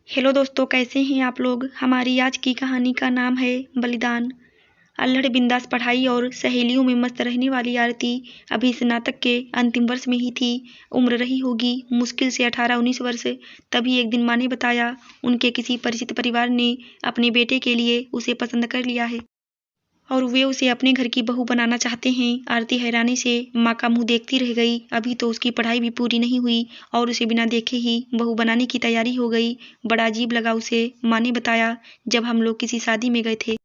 Hello दोस्तों, कैसे हैं आप लोग। हमारी आज की कहानी का नाम है बलिदान। अल्हड़ बिंदास पढ़ाई और सहेलियों में मस्त रहने वाली आरती अभी स्नातक के अंतिम वर्ष में ही थी। उम्र रही होगी मुश्किल से 18-19 वर्ष। तभी एक दिन माँ ने बताया उनके किसी परिचित परिवार ने अपने बेटे के लिए उसे पसंद कर लिया है और वे उसे अपने घर की बहू बनाना चाहते हैं। आरती हैरानी से माँ का मुंह देखती रह गई। अभी तो उसकी पढ़ाई भी पूरी नहीं हुई और उसे बिना देखे ही बहू बनाने की तैयारी हो गई। बड़ा अजीब लगा उसे। माँ ने बताया, जब हम लोग किसी शादी में गए थे,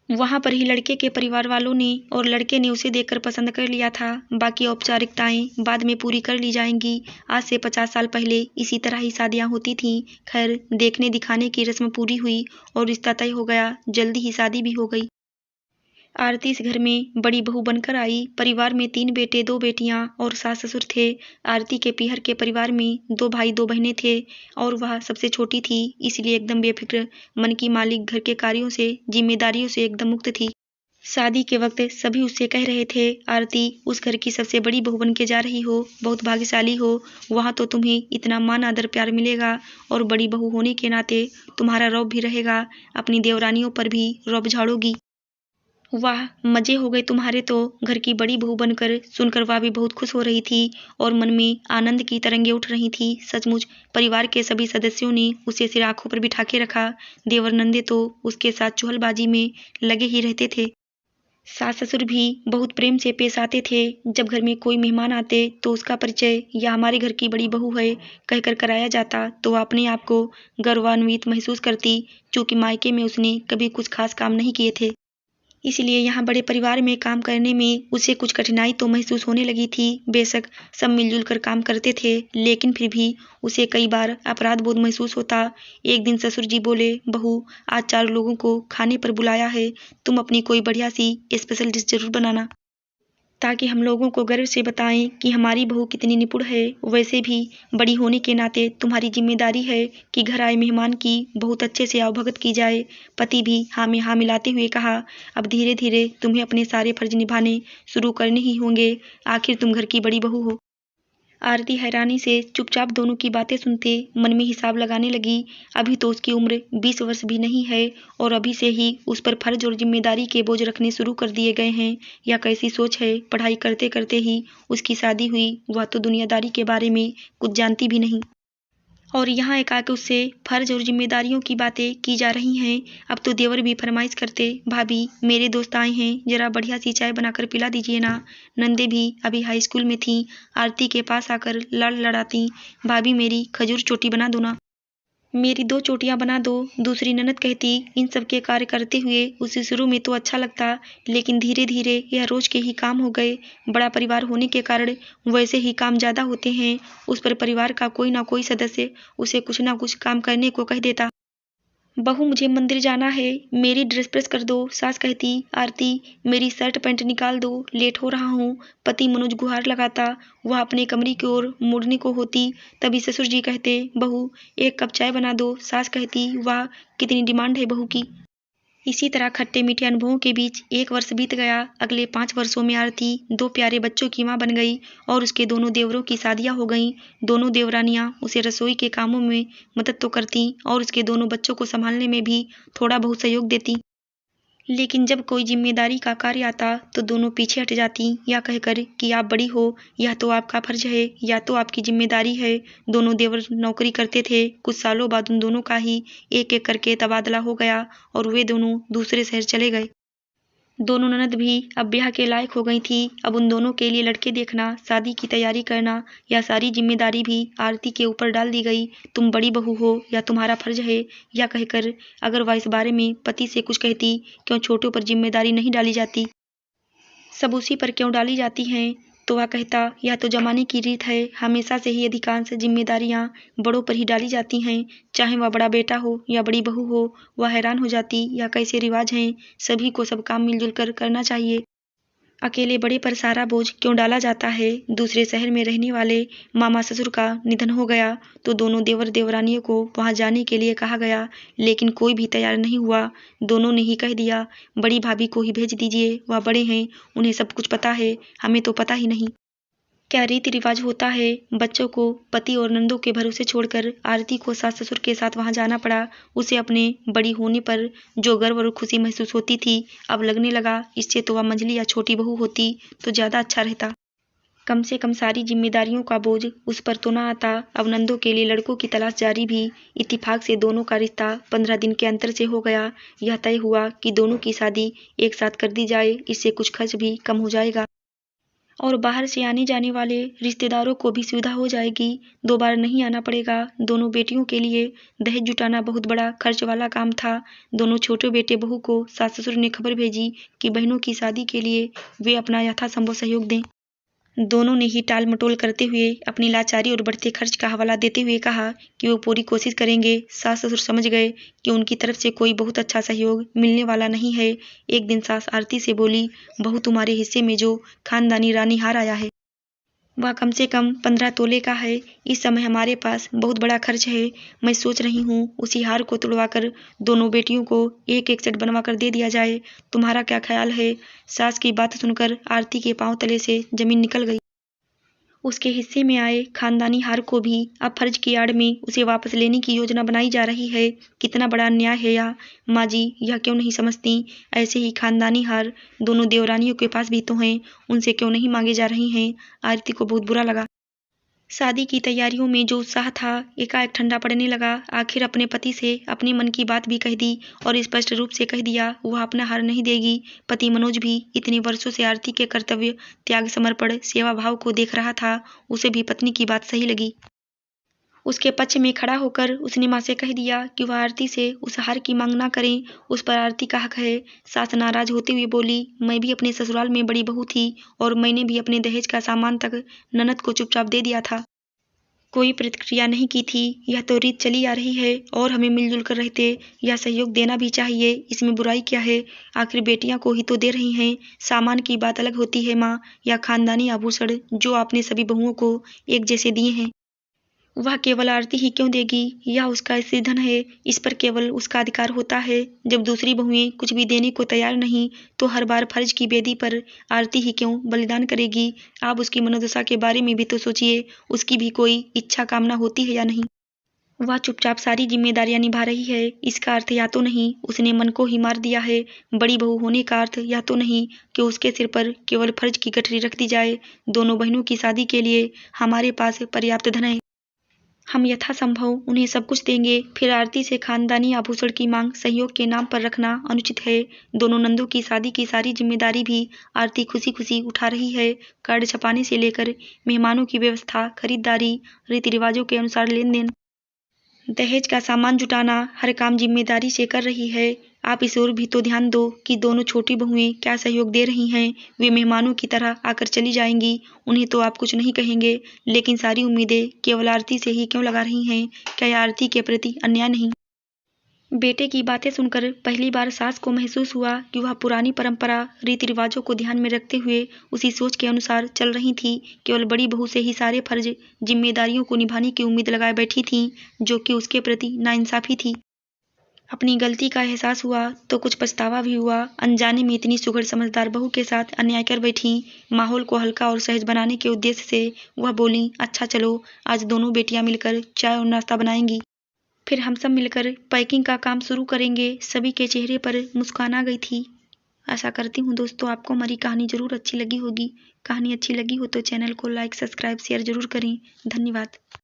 वहां पर ही लड़के के परिवार वालों ने और लड़के ने उसे देखकर पसंद कर लिया था। बाकी औपचारिकताएं बाद में पूरी कर ली जाएंगी। आज से 50 साल पहले इसी तरह ही शादियां होती थीं। खैर, देखने दिखाने की रस्म पूरी हुई और रिश्ता तय हो गया। जल्दी ही शादी भी हो गई। आरती इस घर में बड़ी बहू बनकर आई। परिवार में 3 बेटे 2 बेटियां और सास ससुर थे। आरती के पीहर के परिवार में 2 भाई 2 बहनें थे और वह सबसे छोटी थी, इसलिए एकदम बेफिक्र मन की मालिक घर के कार्यों से जिम्मेदारियों से एकदम मुक्त थी। शादी के वक्त सभी उससे कह रहे थे, आरती उस घर की सबसे बड़ी बहू बन के जा रही हो, बहुत भाग्यशाली हो। वहां तो तुम्हें इतना मान आदर प्यार मिलेगा और बड़ी बहू होने के नाते तुम्हारा रौब भी रहेगा। अपनी देवरानियों पर भी रौब झाड़ोगी। वाह, मजे हो गए तुम्हारे तो। घर की बड़ी बहू बनकर सुनकर वह भी बहुत खुश हो रही थी और मन में आनंद की तरंगें उठ रही थी। सचमुच परिवार के सभी सदस्यों ने उसे सिर आंखों पर बिठा के रखा। देवर नंदे तो उसके साथ चुहलबाजी में लगे ही रहते थे। सास ससुर भी बहुत प्रेम से पेश आते थे। जब घर में कोई मेहमान आते तो उसका परिचय या हमारे घर की बड़ी बहू है कहकर कराया जाता तो वह अपने आप को गौरवान्वित महसूस करती, चूंकि मायके में उसने कभी कुछ खास काम नहीं किए थे। इसलिए यहाँ बड़े परिवार में काम करने में उसे कुछ कठिनाई तो महसूस होने लगी थी। बेशक सब मिलजुल कर काम करते थे, लेकिन फिर भी उसे कई बार अपराध बोध महसूस होता। एक दिन ससुर जी बोले, बहू आज 4 लोगों को खाने पर बुलाया है, तुम अपनी कोई बढ़िया सी स्पेशल डिश जरूर बनाना, ताकि हम लोगों को गर्व से बताएं कि हमारी बहू कितनी निपुण है। वैसे भी बड़ी होने के नाते तुम्हारी जिम्मेदारी है कि घर आए मेहमान की बहुत अच्छे से आवभगत की जाए। पति भी हाँ में हाँ मिलाते हुए कहा, अब धीरे धीरे तुम्हें अपने सारे फर्ज निभाने शुरू करने ही होंगे। आखिर तुम घर की बड़ी बहू हो। आरती हैरानी से चुपचाप दोनों की बातें सुनते मन में हिसाब लगाने लगी। अभी तो उसकी उम्र 20 वर्ष भी नहीं है और अभी से ही उस पर फर्ज और जिम्मेदारी के बोझ रखने शुरू कर दिए गए हैं। या कैसी सोच है, पढ़ाई करते करते ही उसकी शादी हुई। वह तो दुनियादारी के बारे में कुछ जानती भी नहीं और यहाँ एकाएक उससे फर्ज और जिम्मेदारियों की बातें की जा रही हैं। अब तो देवर भी फरमाइश करते, भाभी मेरे दोस्त आए हैं, जरा बढ़िया सी चाय बनाकर पिला दीजिए ना। नंदे भी अभी हाई स्कूल में थीं, आरती के पास आकर लड़ लड़ाती, भाभी मेरी खजूर चोटी बना दो ना, मेरी 2 चोटियां बना दो। दूसरी ननद कहती, इन सब के कार्य करते हुए उसे शुरू में तो अच्छा लगता, लेकिन धीरे धीरे यह रोज के ही काम हो गए। बड़ा परिवार होने के कारण वैसे ही काम ज्यादा होते हैं। उस पर परिवार का कोई ना कोई सदस्य उसे कुछ ना कुछ काम करने को कह देता। बहू मुझे मंदिर जाना है, मेरी ड्रेस प्रेस कर दो। सास कहती, आरती मेरी शर्ट पैंट निकाल दो, लेट हो रहा हूँ। पति मनोज गुहार लगाता, वह अपने कमरे की ओर मुड़ने को होती। तभी ससुर जी कहते, बहू 1 कप चाय बना दो। सास कहती, वाह कितनी डिमांड है बहू की। इसी तरह खट्टे मीठे अनुभवों के बीच 1 वर्ष बीत गया। अगले 5 वर्षों में आरती 2 प्यारे बच्चों की मां बन गई और उसके दोनों देवरों की शादियां हो गईं। दोनों देवरानियां उसे रसोई के कामों में मदद तो करती और उसके दोनों बच्चों को संभालने में भी थोड़ा बहुत सहयोग देती। लेकिन जब कोई जिम्मेदारी का कार्य आता तो दोनों पीछे हट जाती या कहकर कि आप बड़ी हो, यह तो आपका फर्ज है या तो आपकी जिम्मेदारी है। दोनों देवर नौकरी करते थे। कुछ सालों बाद उन दोनों का ही एक एक करके तबादला हो गया और वे दोनों दूसरे शहर चले गए। दोनों ननद भी अब ब्याह के लायक हो गई थी। अब उन दोनों के लिए लड़के देखना, शादी की तैयारी करना, यह सारी जिम्मेदारी भी आरती के ऊपर डाल दी गई। तुम बड़ी बहू हो या तुम्हारा फर्ज है, या कहकर अगर वह इस बारे में पति से कुछ कहती, क्यों छोटों पर जिम्मेदारी नहीं डाली जाती, सब उसी पर क्यों डाली जाती हैं, तो वह कहता, यह तो जमाने की रीत है, हमेशा से ही अधिकांश जिम्मेदारियां बड़ों पर ही डाली जाती हैं, चाहे वह बड़ा बेटा हो या बड़ी बहू हो। वह हैरान हो जाती, यह कैसे रिवाज हैं, सभी को सब काम मिलजुल कर करना चाहिए, अकेले बड़े पर सारा बोझ क्यों डाला जाता है। दूसरे शहर में रहने वाले मामा ससुर का निधन हो गया तो दोनों देवर देवरानियों को वहां जाने के लिए कहा गया, लेकिन कोई भी तैयार नहीं हुआ। दोनों ने ही कह दिया, बड़ी भाभी को ही भेज दीजिए, वह बड़े हैं, उन्हें सब कुछ पता है, हमें तो पता ही नहीं। क्या रीति रिवाज होता है। बच्चों को पति और नंदों के भरोसे छोड़कर आरती को सास ससुर के साथ वहां जाना पड़ा। उसे अपने बड़ी होने पर जो गर्व और खुशी महसूस होती थी, अब लगने लगा इससे तो वह मंझली या छोटी बहू होती तो ज्यादा अच्छा रहता। कम से कम सारी जिम्मेदारियों का बोझ उस पर तो ना आता। अब नंदों के लिए लड़कों की तलाश जारी भी। इत्तेफाक से दोनों का रिश्ता 15 दिन के अंतर से हो गया। यह तय हुआ कि दोनों की शादी एक साथ कर दी जाए, इससे कुछ खर्च भी कम हो जाएगा और बाहर से आने जाने वाले रिश्तेदारों को भी सुविधा हो जाएगी। 2 बार नहीं आना पड़ेगा। दोनों बेटियों के लिए दहेज जुटाना बहुत बड़ा खर्च वाला काम था। दोनों छोटे बेटे बहू को सास ससुर ने खबर भेजी कि बहनों की शादी के लिए वे अपना यथासंभव सहयोग दें। दोनों ने ही टाल मटोल करते हुए अपनी लाचारी और बढ़ते खर्च का हवाला देते हुए कहा कि वो पूरी कोशिश करेंगे। सास ससुर समझ गए कि उनकी तरफ से कोई बहुत अच्छा सहयोग मिलने वाला नहीं है। एक दिन सास आरती से बोली, बहू तुम्हारे हिस्से में जो खानदानी रानी हार आया है वह कम से कम 15 तोले का है। इस समय हमारे पास बहुत बड़ा खर्च है। मैं सोच रही हूँ उसी हार को तुड़वाकर दोनों बेटियों को एक एक सेट बनवा कर दे दिया जाए। तुम्हारा क्या ख्याल है। सास की बात सुनकर आरती के पांव तले से जमीन निकल गई। उसके हिस्से में आए खानदानी हार को भी अब फर्ज की आड़ में उसे वापस लेने की योजना बनाई जा रही है। कितना बड़ा अन्याय है यह। माँ जी यह क्यों नहीं समझती। ऐसे ही खानदानी हार दोनों देवरानियों के पास भी तो हैं, उनसे क्यों नहीं मांगे जा रहे हैं। आरती को बहुत बुरा लगा। शादी की तैयारियों में जो उत्साह था एकाएक ठंडा पड़ने लगा। आखिर अपने पति से अपने मन की बात भी कह दी और स्पष्ट रूप से कह दिया वह अपना हार नहीं देगी। पति मनोज भी इतने वर्षों से आरती के कर्तव्य, त्याग, समर्पण, सेवा भाव को देख रहा था। उसे भी पत्नी की बात सही लगी। उसके पक्ष में खड़ा होकर उसने माँ से कह दिया कि वह आरती से उस हार की मांग ना करें, उस पर आरती का हक है। सास नाराज होते हुए बोली, मैं भी अपने ससुराल में बड़ी बहू थी और मैंने भी अपने दहेज का सामान तक ननद को चुपचाप दे दिया था। कोई प्रतिक्रिया नहीं की थी। यह तो रीत चली आ रही है और हमें मिलजुल कर रहते यह सहयोग देना भी चाहिए। इसमें बुराई क्या है। आखिर बेटियां को ही तो दे रही हैं। सामान की बात अलग होती है माँ, या खानदानी आभूषण जो आपने सभी बहुओं को एक जैसे दिए हैं वह केवल आरती ही क्यों देगी। यह उसका स्त्री धन है, इस पर केवल उसका अधिकार होता है। जब दूसरी बहुएं कुछ भी देने को तैयार नहीं तो हर बार फर्ज की बेदी पर आरती ही क्यों बलिदान करेगी। आप उसकी मनोदशा के बारे में भी तो सोचिए। उसकी भी कोई इच्छा कामना होती है या नहीं। वह चुपचाप सारी जिम्मेदारियां निभा रही है। इसका अर्थ या तो नहीं उसने मन को ही मार दिया है। बड़ी बहू होने का अर्थ या तो नहीं कि उसके सिर पर केवल फर्ज की गठरी रख दी जाए। दोनों बहनों की शादी के लिए हमारे पास पर्याप्त धन है। हम यथासंभव उन्हें सब कुछ देंगे। फिर आरती से खानदानी आभूषण की मांग सहयोग के नाम पर रखना अनुचित है। दोनों नंदों की शादी की सारी जिम्मेदारी भी आरती खुशी खुशी उठा रही है। कार्ड छपाने से लेकर मेहमानों की व्यवस्था, खरीदारी, रीति रिवाजों के अनुसार लेन देन, दहेज का सामान जुटाना, हर काम जिम्मेदारी से कर रही है। आप इस ओर भी तो ध्यान दो कि दोनों छोटी बहुएं क्या सहयोग दे रही हैं। वे मेहमानों की तरह आकर चली जाएंगी, उन्हें तो आप कुछ नहीं कहेंगे, लेकिन सारी उम्मीदें केवल आरती से ही क्यों लगा रही हैं। क्या यह आरती के प्रति अन्याय नहीं। बेटे की बातें सुनकर पहली बार सास को महसूस हुआ कि वह पुरानी परंपरा, रीति रिवाजों को ध्यान में रखते हुए उसी सोच के अनुसार चल रही थी। केवल बड़ी बहू से ही सारे फर्ज, जिम्मेदारियों को निभाने की उम्मीद लगाए बैठी थी, जो कि उसके प्रति नाइंसाफी थी। अपनी गलती का एहसास हुआ तो कुछ पछतावा भी हुआ। अनजाने में इतनी सुघड़ समझदार बहू के साथ अन्याय कर बैठी। माहौल को हल्का और सहज बनाने के उद्देश्य से वह बोली, अच्छा चलो आज दोनों बेटियां मिलकर चाय और नाश्ता बनाएंगी, फिर हम सब मिलकर पैकिंग का काम शुरू करेंगे। सभी के चेहरे पर मुस्कान आ गई थी। आशा करती हूँ दोस्तों आपको हमारी कहानी जरूर अच्छी लगी होगी। कहानी अच्छी लगी हो तो चैनल को लाइक, सब्सक्राइब, शेयर जरूर करें। धन्यवाद।